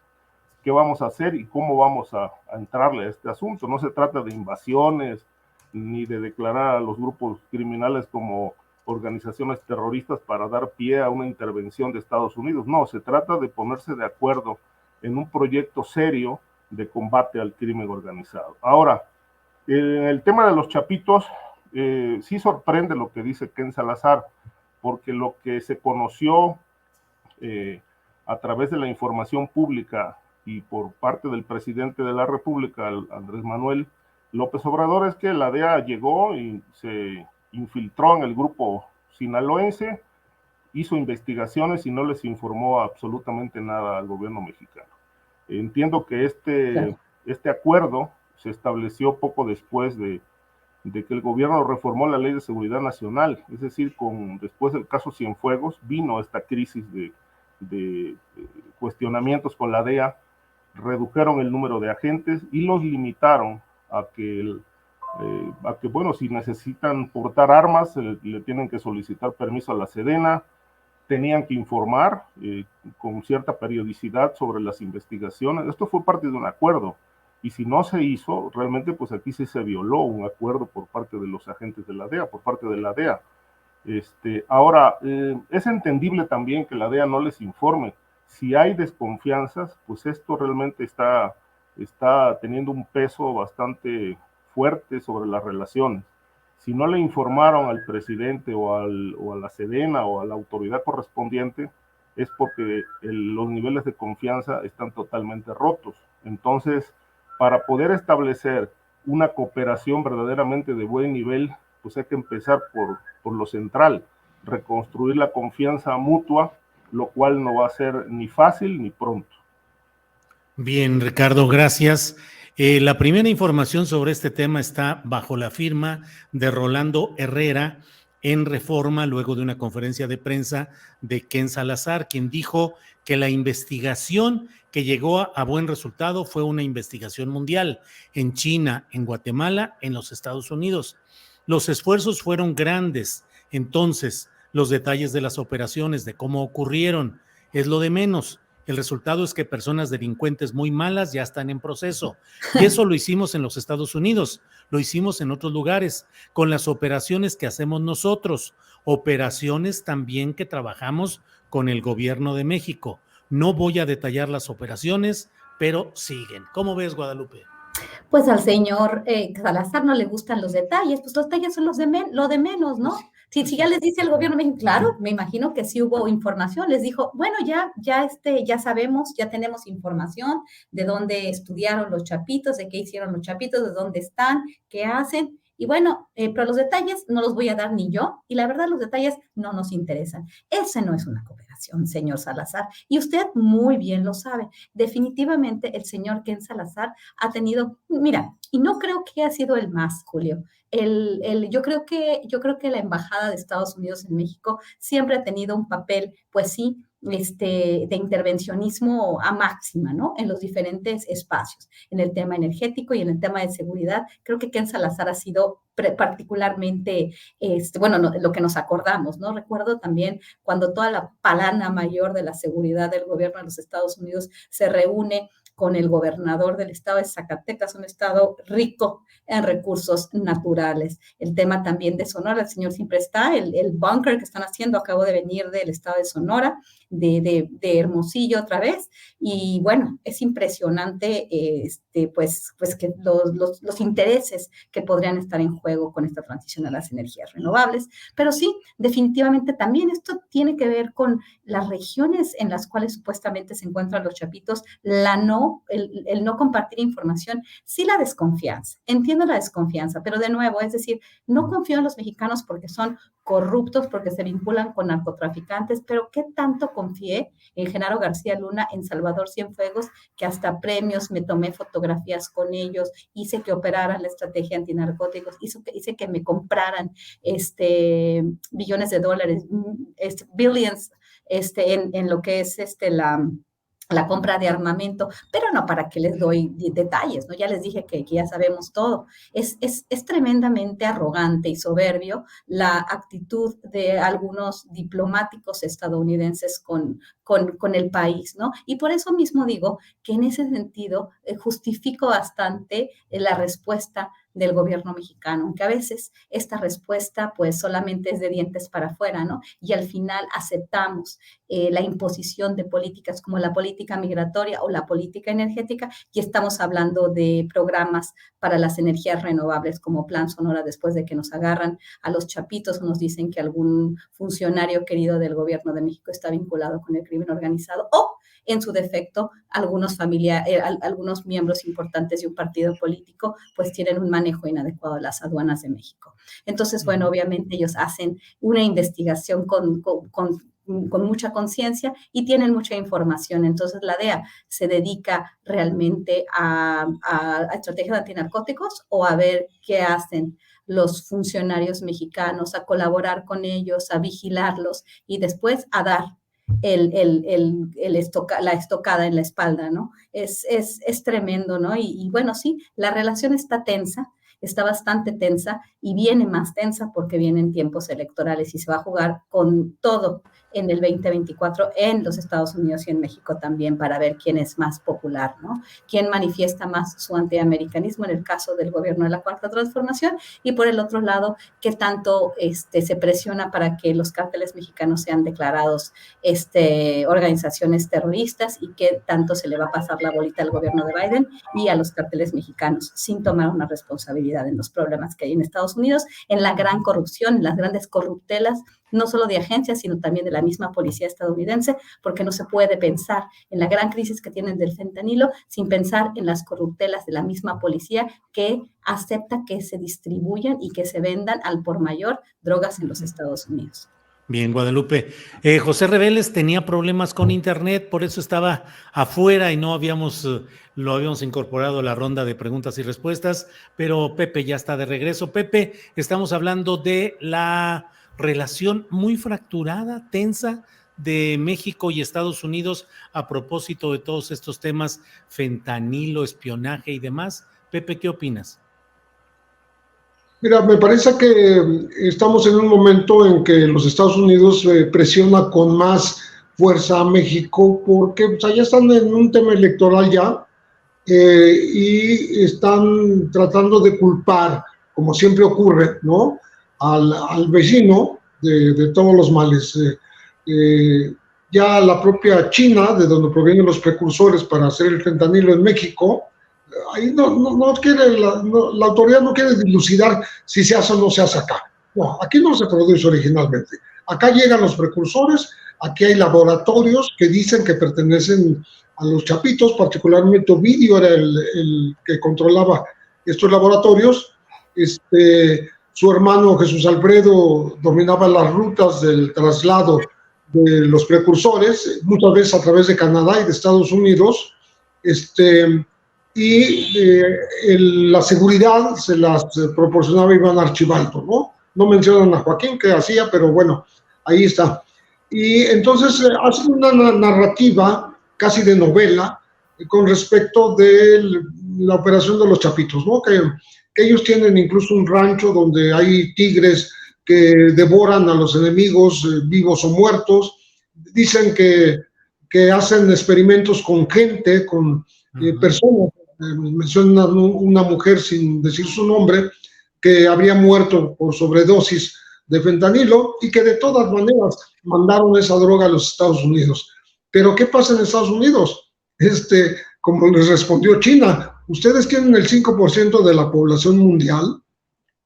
¿Qué vamos a hacer y cómo vamos a entrarle a este asunto? No se trata de invasiones ni de declarar a los grupos criminales como organizaciones terroristas para dar pie a una intervención de Estados Unidos. No, se trata de ponerse de acuerdo en un proyecto serio de combate al crimen organizado. Ahora, en el tema de los chapitos, sí sorprende lo que dice Ken Salazar, porque lo que se conoció a través de la información pública y por parte del presidente de la República, Andrés Manuel López Obrador, es que la DEA llegó y se infiltró en el grupo sinaloense, hizo investigaciones y no les informó absolutamente nada al gobierno mexicano. Entiendo que este acuerdo se estableció poco después de que el gobierno reformó la Ley de Seguridad Nacional, es decir, después del caso Cienfuegos vino esta crisis de cuestionamientos con la DEA, redujeron el número de agentes y los limitaron a que, bueno, si necesitan portar armas, le tienen que solicitar permiso a la Sedena, tenían que informar con cierta periodicidad sobre las investigaciones. Esto fue parte de un acuerdo, y si no se hizo, realmente pues aquí sí se violó un acuerdo por parte de los agentes de la DEA, por parte de la DEA. Ahora, es entendible también que la DEA no les informe. Si hay desconfianzas, pues esto realmente está teniendo un peso bastante fuerte sobre las relaciones. Si no le informaron al presidente o a la Sedena o a la autoridad correspondiente, es porque los niveles de confianza están totalmente rotos. Entonces, para poder establecer una cooperación verdaderamente de buen nivel, pues hay que empezar por lo central, reconstruir la confianza mutua, lo cual no va a ser ni fácil ni pronto. Bien, Ricardo, gracias. La primera información sobre este tema está bajo la firma de Rolando Herrera en Reforma, luego de una conferencia de prensa de Ken Salazar, quien dijo que la investigación que llegó a buen resultado fue una investigación mundial en China, en Guatemala, en los Estados Unidos. Los esfuerzos fueron grandes, entonces los detalles de las operaciones, de cómo ocurrieron, es lo de menos. El resultado es que personas delincuentes muy malas ya están en proceso. Y eso lo hicimos en los Estados Unidos, lo hicimos en otros lugares, con las operaciones que hacemos nosotros, operaciones también que trabajamos con el gobierno de México. No voy a detallar las operaciones, pero siguen. ¿Cómo ves, Guadalupe? Pues al señor Salazar no le gustan los detalles, pues los detalles son lo de menos, ¿no? Si ya les dice el gobierno, me dijo, claro, me imagino que sí hubo información, les dijo, bueno, ya sabemos, ya tenemos información de dónde estudiaron los chapitos, de qué hicieron los chapitos, de dónde están, qué hacen, y bueno, pero los detalles no los voy a dar ni yo, y la verdad los detalles no nos interesan. Ese no es una cooperación, señor Salazar, y usted muy bien lo sabe. Definitivamente el señor Ken Salazar ha tenido, mira, y no creo que haya sido el más, Julio. Yo creo que la Embajada de Estados Unidos en México siempre ha tenido un papel, pues sí, de intervencionismo a máxima, ¿no? En los diferentes espacios, en el tema energético y en el tema de seguridad. Creo que Ken Salazar ha sido particularmente, bueno, lo que nos acordamos, ¿no? Recuerdo también cuando toda la palana mayor de la seguridad del gobierno de los Estados Unidos se reúne con el gobernador del estado de Zacatecas, un estado rico en recursos naturales. El tema también de Sonora, el señor siempre está, el búnker que están haciendo, acabo de venir del estado de Sonora, de Hermosillo otra vez, y bueno, es impresionante pues que los intereses que podrían estar en juego con esta transición a las energías renovables, pero sí, definitivamente también esto tiene que ver con las regiones en las cuales supuestamente se encuentran los chapitos, el no compartir información, sí la desconfianza, entiendo la desconfianza, pero de nuevo, es decir, no confío en los mexicanos porque son corruptos, porque se vinculan con narcotraficantes, pero ¿qué tanto confié en Genaro García Luna, en Salvador Cienfuegos, que hasta premios me tomé fotografías con ellos, hice que operaran la estrategia antinarcóticos, hice que me compraran billones de dólares, billions, en lo que es la compra de armamento, pero no para que les doy detalles, ¿no? Ya les dije que ya sabemos todo. Es tremendamente arrogante y soberbio la actitud de algunos diplomáticos estadounidenses con el país, ¿no? Y por eso mismo digo que en ese sentido justifico bastante la respuesta del gobierno mexicano, aunque a veces esta respuesta pues solamente es de dientes para afuera, ¿no? Y al final aceptamos la imposición de políticas como la política migratoria o la política energética y estamos hablando de programas para las energías renovables como Plan Sonora después de que nos agarran a los chapitos o nos dicen que algún funcionario querido del gobierno de México está vinculado con el crimen organizado o en su defecto, algunos miembros importantes de un partido político pues tienen un manejo inadecuado de las aduanas de México. Entonces, bueno, obviamente ellos hacen una investigación con mucha conciencia y tienen mucha información. Entonces, la DEA se dedica realmente a estrategias antinarcóticos o a ver qué hacen los funcionarios mexicanos, a colaborar con ellos, a vigilarlos y después a dar la estocada en la espalda, ¿no? Es tremendo, ¿no? Y bueno, sí, la relación está tensa, está bastante tensa y viene más tensa porque vienen tiempos electorales y se va a jugar con todo en el 2024 en los Estados Unidos y en México también, para ver quién es más popular, ¿no? Quién manifiesta más su antiamericanismo en el caso del gobierno de la Cuarta Transformación, y por el otro lado, qué tanto se presiona para que los cárteles mexicanos sean declarados organizaciones terroristas, y qué tanto se le va a pasar la bolita al gobierno de Biden y a los cárteles mexicanos sin tomar una responsabilidad en los problemas que hay en Estados Unidos, en la gran corrupción, en las grandes corruptelas, no solo de agencias, sino también de la misma policía estadounidense, porque no se puede pensar en la gran crisis que tienen del fentanilo sin pensar en las corruptelas de la misma policía que acepta que se distribuyan y que se vendan al por mayor drogas en los Estados Unidos. Bien, Guadalupe. José Reveles tenía problemas con internet, por eso estaba afuera y no lo habíamos incorporado a la ronda de preguntas y respuestas, pero Pepe ya está de regreso. Pepe, estamos hablando de la relación muy fracturada, tensa, de México y Estados Unidos a propósito de todos estos temas, fentanilo, espionaje y demás. Pepe, ¿qué opinas? Mira, me parece que estamos en un momento en que los Estados Unidos presiona con más fuerza a México porque ya están en un tema electoral ya y están tratando de culpar, como siempre ocurre, ¿no?, al vecino de todos los males. Ya la propia China, de donde provienen los precursores para hacer el fentanilo en México, ahí no quiere, la autoridad no quiere dilucidar si se hace o no se hace acá. No, aquí no se produce originalmente. Acá llegan los precursores, aquí hay laboratorios que dicen que pertenecen a los chapitos, particularmente Ovidio era el que controlaba estos laboratorios. Su hermano Jesús Alfredo dominaba las rutas del traslado de los precursores, muchas veces a través de Canadá y de Estados Unidos, la seguridad se las proporcionaba Iván Archibaldo, ¿no? No mencionan a Joaquín que hacía, pero bueno, ahí está. Y entonces hacen una narrativa casi de novela con respecto de la operación de los chapitos, ¿no? Que ellos tienen incluso un rancho donde hay tigres que devoran a los enemigos vivos o muertos. Dicen que hacen experimentos con gente, con personas. Mencionan una mujer sin decir su nombre que habría muerto por sobredosis de fentanilo y que de todas maneras mandaron esa droga a los Estados Unidos. Pero ¿qué pasa en Estados Unidos? Como les respondió China, ustedes tienen el 5% de la población mundial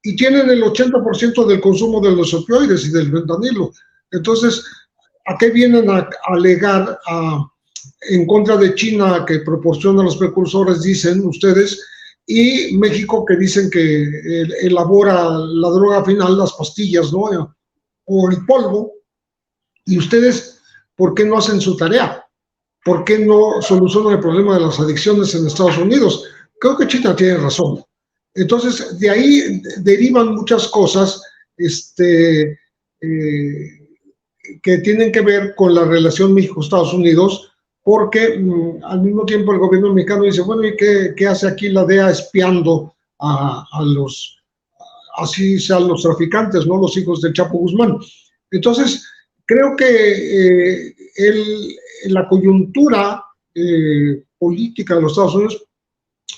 y tienen el 80% del consumo de los opioides y del fentanilo. Entonces, ¿a qué vienen a alegar en contra de China, que proporciona los precursores, dicen ustedes, y México, que dicen que elabora la droga final, las pastillas, ¿no?, o el polvo? Y ustedes, ¿por qué no hacen su tarea? ¿Por qué no solucionan el problema de las adicciones en Estados Unidos? Creo que China tiene razón. Entonces, de ahí derivan muchas cosas que tienen que ver con la relación México-Estados Unidos, porque al mismo tiempo el gobierno mexicano dice, bueno, ¿y qué hace aquí la DEA espiando a los, así sean los traficantes, ¿no?, los hijos del Chapo Guzmán? Entonces, creo que la coyuntura política de los Estados Unidos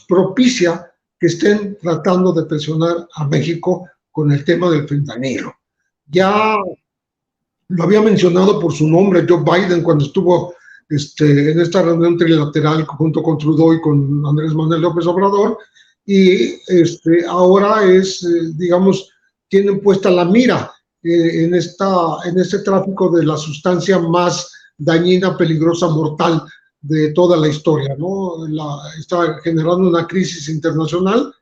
propicia que estén tratando de presionar a México con el tema del fentanilo. Ya lo había mencionado por su nombre Joe Biden cuando estuvo en esta reunión trilateral junto con Trudeau y con Andrés Manuel López Obrador, y ahora digamos, tienen puesta la mira en este tráfico de la sustancia más dañina, peligrosa, mortal de toda la historia, ¿no? Está generando una crisis internacional,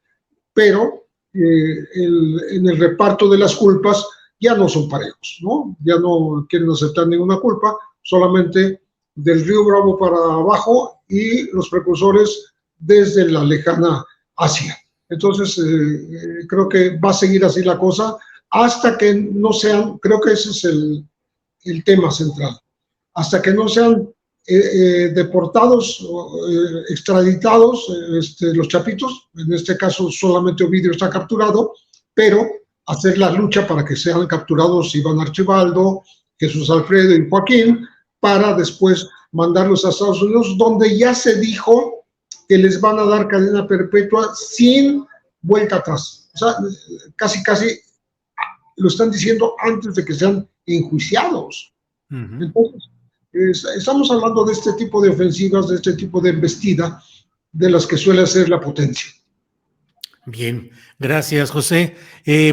pero en el reparto de las culpas ya no son parejos, ¿no? Ya no quieren aceptar ninguna culpa, solamente del Río Bravo para abajo y los precursores desde la lejana Asia. Entonces, creo que va a seguir así la cosa hasta que no sean, creo que ese es el tema central, hasta que no sean deportados, extraditados los chapitos. En este caso solamente Ovidio está capturado, pero hacer la lucha para que sean capturados Iván Archibaldo, Jesús Alfredo y Joaquín, para después mandarlos a Estados Unidos, donde ya se dijo que les van a dar cadena perpetua sin vuelta atrás. O sea, casi lo están diciendo antes de que sean enjuiciados. Entonces, estamos hablando de este tipo de ofensivas, de este tipo de embestida, de las que suele hacer la potencia. Bien, gracias, José.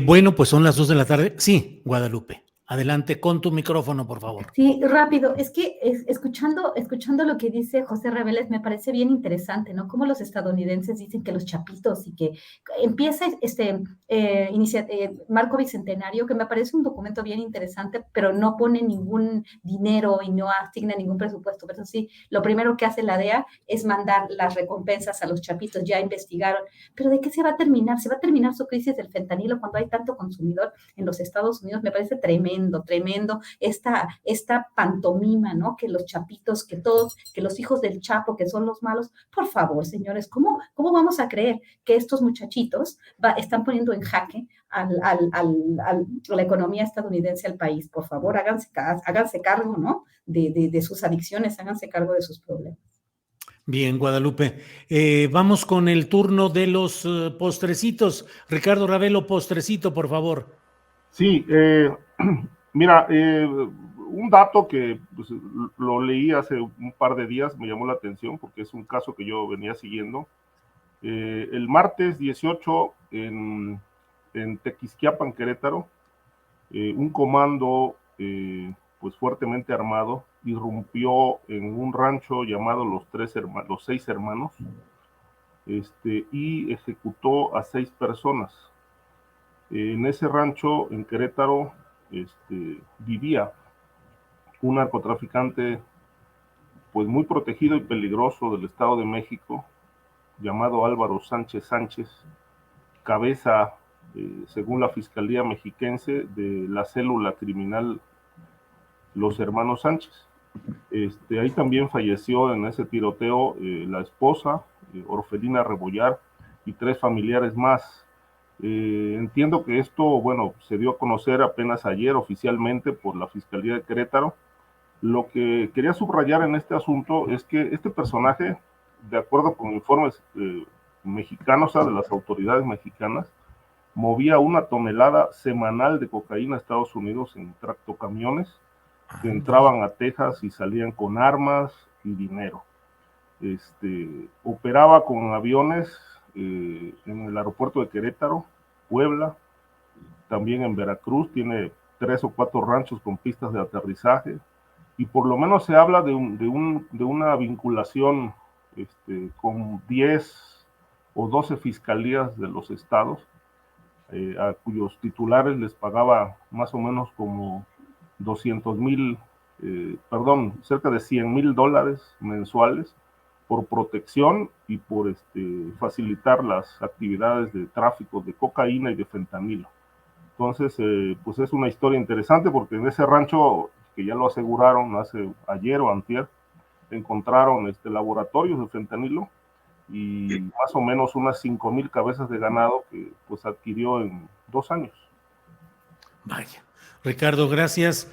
Bueno, pues son las 2 de la tarde. Sí, Guadalupe, adelante con tu micrófono, por favor. Sí, rápido. Es que escuchando lo que dice José Reveles me parece bien interesante, ¿no? Cómo los estadounidenses dicen que los chapitos y que empieza Marco Bicentenario, que me parece un documento bien interesante, pero no pone ningún dinero y no asigna ningún presupuesto. Pero sí, lo primero que hace la DEA es mandar las recompensas a los chapitos. Ya investigaron. ¿Pero de qué se va a terminar? ¿Se va a terminar su crisis del fentanilo cuando hay tanto consumidor en los Estados Unidos? Me parece tremendo esta pantomima, ¿no? Que los chapitos, que los hijos del Chapo, que son los malos. Por favor, señores, ¿cómo vamos a creer que estos muchachitos están poniendo en jaque a la economía estadounidense, al país? Por favor, háganse cargo, ¿no? De sus adicciones, háganse cargo de sus problemas. Bien, Guadalupe. Vamos con el turno de los postrecitos. Ricardo Ravelo, postrecito, por favor. Sí, mira, un dato que pues, lo leí hace un par de días, me llamó la atención porque es un caso que yo venía siguiendo. El martes 18 en Tequisquiapan, Querétaro, un comando pues fuertemente armado irrumpió en un rancho llamado Los Seis Hermanos, y ejecutó a 6 personas. En ese rancho en Querétaro vivía un narcotraficante pues muy protegido y peligroso del Estado de México, llamado Álvaro Sánchez Sánchez, cabeza, según la Fiscalía Mexiquense, de la célula criminal Los Hermanos Sánchez. Ahí también falleció en ese tiroteo la esposa, Orfelina Rebollar, y 3 familiares más. Entiendo que esto, bueno, se dio a conocer apenas ayer oficialmente por la Fiscalía de Querétaro. Lo que quería subrayar en este asunto es que este personaje, de acuerdo con informes mexicanos, o sea, de las autoridades mexicanas, movía 1 tonelada semanal de cocaína a Estados Unidos en tractocamiones que entraban a Texas y salían con armas y dinero. Operaba con aviones en el aeropuerto de Querétaro, Puebla, también en Veracruz, tiene 3 o 4 ranchos con pistas de aterrizaje, y por lo menos se habla de una vinculación con 10 o 12 fiscalías de los estados, a cuyos titulares les pagaba más o menos como cerca de $100,000 mensuales por protección y por facilitar las actividades de tráfico de cocaína y de fentanilo. Entonces, pues es una historia interesante porque en ese rancho, que ya lo aseguraron ayer o antier, encontraron laboratorios de fentanilo y más o menos unas 5,000 cabezas de ganado que pues adquirió en 2 años. Vaya. Ricardo, gracias.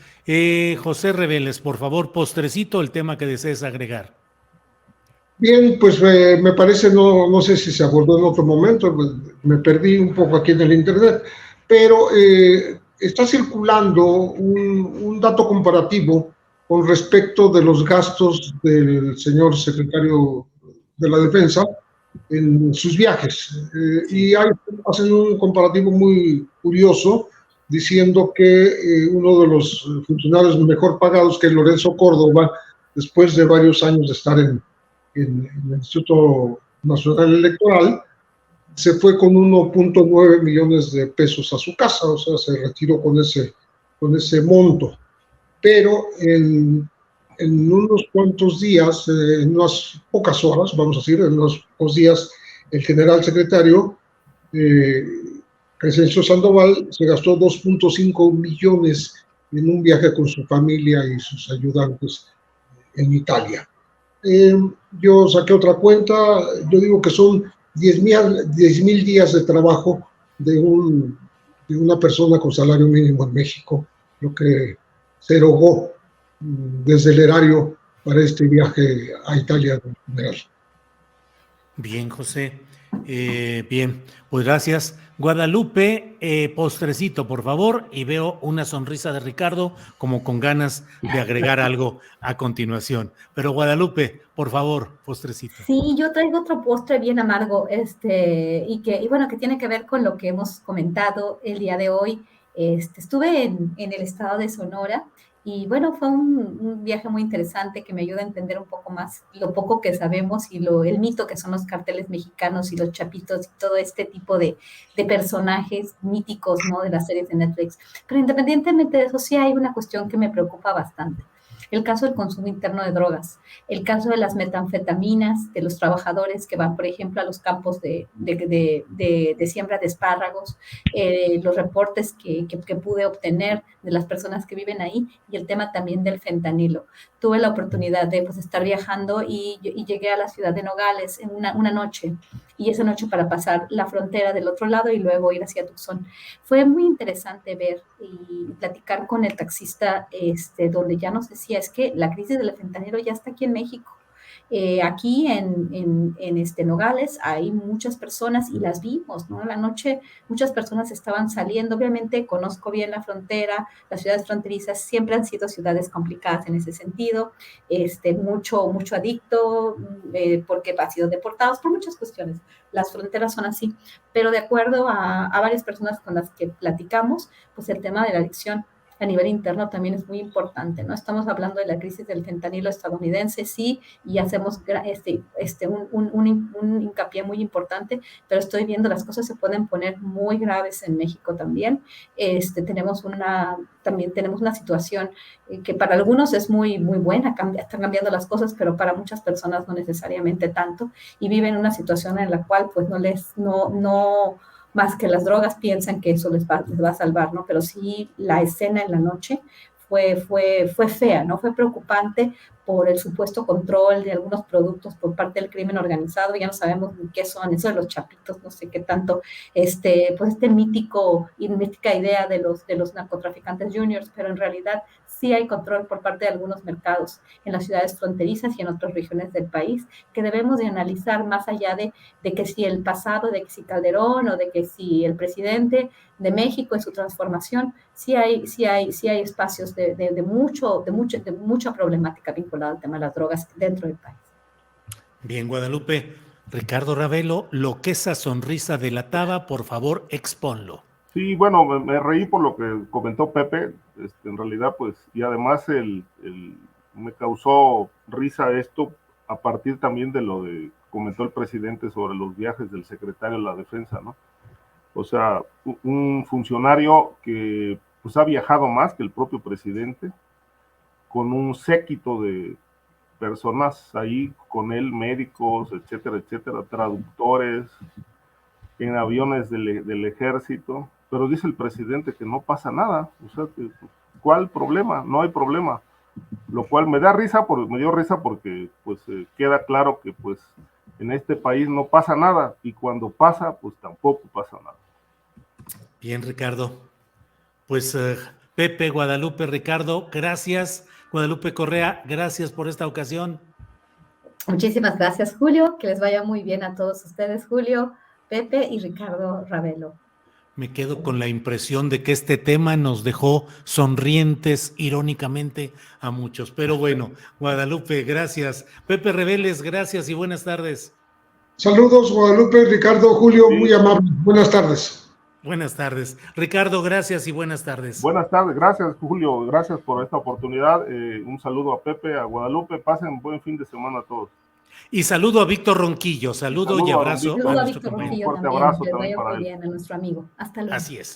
José Reveles, por favor, postrecito, el tema que desees agregar. Bien, pues me parece, no sé si se abordó en otro momento, me perdí un poco aquí en el internet, pero está circulando un dato comparativo con respecto de los gastos del señor secretario de la Defensa en sus viajes. Y hacen un comparativo muy curioso, diciendo que uno de los funcionarios mejor pagados, que es Lorenzo Córdoba, después de varios años de estar en el Instituto Nacional Electoral, se fue con 1.9 millones de pesos a su casa, o sea, se retiró con ese monto. Pero en unos cuantos días, en unas pocas horas, vamos a decir, en unos pocos días, el general secretario Crescencio Sandoval se gastó 2.5 millones en un viaje con su familia y sus ayudantes en Italia. Yo saqué otra cuenta, yo digo que son 10,000 días de trabajo de una persona con salario mínimo en México, lo que se erogó desde el erario para este viaje a Italia del general. Bien, José. Bien, pues gracias. Guadalupe, postrecito, por favor, y veo una sonrisa de Ricardo como con ganas de agregar algo a continuación. Pero Guadalupe, por favor, postrecito. Sí, yo traigo otro postre bien amargo, y bueno, que tiene que ver con lo que hemos comentado el día de hoy. Estuve en el estado de Sonora y bueno, fue un viaje muy interesante que me ayuda a entender un poco más lo poco que sabemos y el mito que son los carteles mexicanos y los chapitos y todo este tipo de personajes míticos, ¿no? De las series de Netflix. Pero independientemente de eso, sí hay una cuestión que me preocupa bastante. El caso del consumo interno de drogas, el caso de las metanfetaminas, de los trabajadores que van, por ejemplo, a los campos de siembra de espárragos, los reportes que pude obtener de las personas que viven ahí y el tema también del fentanilo. Tuve la oportunidad de estar viajando y llegué a la ciudad de Nogales en una noche, y esa noche para pasar la frontera del otro lado y luego ir hacia Tucson. Fue muy interesante ver y platicar con el taxista, donde ya nos decía, es que la crisis del fentanilo ya está aquí en México. Aquí en Nogales hay muchas personas y las vimos, ¿no? En la noche muchas personas estaban saliendo. Obviamente conozco bien la frontera, las ciudades fronterizas siempre han sido ciudades complicadas en ese sentido, mucho adicto, porque han sido deportados por muchas cuestiones. Las fronteras son así, pero de acuerdo a varias personas con las que platicamos, pues el tema de la adicción a nivel interno también es muy importante, ¿no? Estamos hablando de la crisis del fentanilo estadounidense, sí, y hacemos un hincapié muy importante, pero estoy viendo las cosas se pueden poner muy graves en México también. También tenemos una situación que para algunos es muy, muy buena, están cambiando las cosas, pero para muchas personas no necesariamente tanto, y viven una situación en la cual pues no más que las drogas piensan que eso les va a salvar, ¿no? Pero sí, la escena en la noche fue fea, ¿no? Fue preocupante por el supuesto control de algunos productos por parte del crimen organizado. Ya no sabemos ni qué son, eso de los chapitos, no sé qué tanto, pues mítica idea de los narcotraficantes juniors, pero en realidad sí hay control por parte de algunos mercados en las ciudades fronterizas y en otras regiones del país, que debemos de analizar más allá de que si el pasado, de que si Calderón o de que si el presidente de México en su transformación, sí hay espacios de mucha problemática vinculada al tema de las drogas dentro del país. Bien, Guadalupe. Ricardo Ravelo, lo que esa sonrisa delataba, por favor, exponlo. Sí, bueno, me reí por lo que comentó Pepe, en realidad, pues, y además me causó risa esto a partir también de lo que comentó el presidente sobre los viajes del secretario de la Defensa, ¿no? O sea, un funcionario que pues ha viajado más que el propio presidente, con un séquito de personas ahí con él, médicos, etcétera, traductores, en aviones del ejército, pero dice el presidente que no pasa nada. O sea, ¿cuál problema? No hay problema. Lo cual me dio risa porque pues queda claro que pues en este país no pasa nada, y cuando pasa, pues tampoco pasa nada. Bien, Ricardo. Pues Pepe, Guadalupe, Ricardo, gracias. Guadalupe Correa, gracias por esta ocasión. Muchísimas gracias, Julio. Que les vaya muy bien a todos ustedes, Julio, Pepe y Ricardo Ravelo. Me quedo con la impresión de que este tema nos dejó sonrientes irónicamente a muchos. Pero bueno, Guadalupe, gracias. Pepe Reveles, gracias y buenas tardes. Saludos, Guadalupe, Ricardo, Julio, sí. Muy amable. Buenas tardes. Buenas tardes. Ricardo, gracias y buenas tardes. Buenas tardes, gracias, Julio, gracias por esta oportunidad. Un saludo a Pepe, a Guadalupe, pasen buen fin de semana a todos. Y saludo a Víctor Ronquillo, saludo y abrazo a nuestro compañero. Un fuerte abrazo también para él. Muy bien, a nuestro amigo. Hasta luego. Así es.